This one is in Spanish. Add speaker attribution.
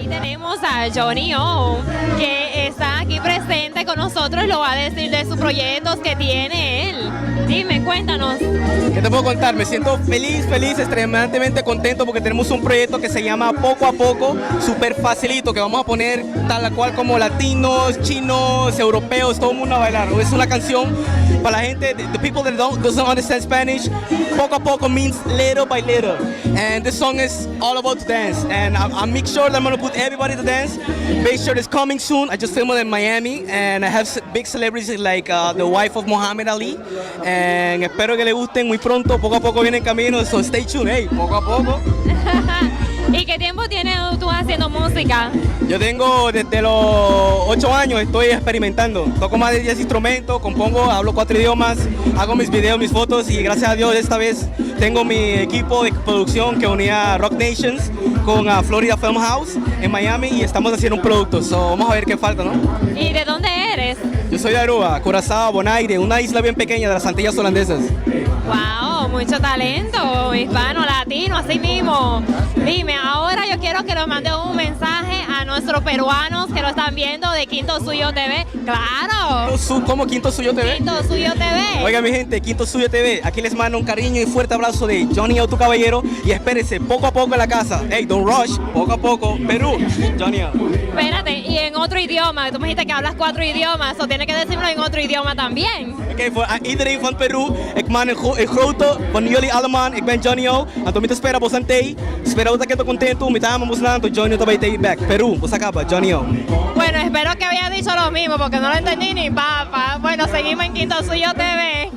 Speaker 1: Ahí tenemos a Johnny O, que está aquí presente con nosotros y lo va a decir de sus proyectos que tiene él. Dime, cuéntanos.
Speaker 2: ¿Qué te puedo contar? Me siento feliz, extremadamente contento porque tenemos un proyecto que se llama Poco a Poco, súper facilito, que vamos a poner tal cual como latinos, chinos, europeos, todo el mundo a bailar. Es una canción para la gente, the people that doesn't understand Spanish. Poco a poco means little by little. And this song is all about to dance. And I make sure that I'm going to put everybody to dance. Make sure it's coming soon. I just filmed it in Miami and I have big celebrities like the wife of Muhammad Ali. And espero que le gusten muy pronto. Poco a poco viene en camino. So stay tuned. Hey, poco a poco.
Speaker 1: ¿Y qué tiempo tienes tú haciendo música?
Speaker 2: Yo tengo desde los 8 años, estoy experimentando. Toco más de 10 instrumentos, compongo, hablo 4 idiomas, hago mis videos, mis fotos y gracias a Dios esta vez tengo mi equipo de producción que unía a Rock Nations con Florida Film House en Miami y estamos haciendo un producto. So, vamos a ver qué falta, ¿no?
Speaker 1: ¿Y de dónde eres?
Speaker 2: Yo soy de Aruba, Curazao, Bonaire, una isla bien pequeña de las Antillas holandesas.
Speaker 1: Wow, mucho talento, hispano, latino, así mismo. Dime, ahora yo quiero que nos mande un mensaje a nuestros peruanos que lo están viendo de Quinto Suyo TV. ¡Claro!
Speaker 2: ¿Cómo Quinto Suyo TV?
Speaker 1: Quinto Suyo TV.
Speaker 2: Oiga mi gente, Quinto Suyo TV, aquí les mando un cariño y fuerte abrazo de Johnny O, tu caballero, y espérense poco a poco en la casa. Hey, don't rush, poco a poco, Perú, Johnny O.
Speaker 1: Espérate, y en otro idioma, tú me dijiste que hablas 4 idiomas, o tienes que decirlo en otro idioma también.
Speaker 2: Oké, voor iedereen van Peru, ik maak een grote van jullie allemaal. Ik ben Johnny O. En me espera vos ante. Espero que esté contento. Me estamos mostrando Johnny O también back. Perú, vos acaba, Johnny O.
Speaker 1: Bueno, espero que había dicho lo mismo porque no lo entendí ni papa. Bueno, seguimos en Quinto Suyo TV.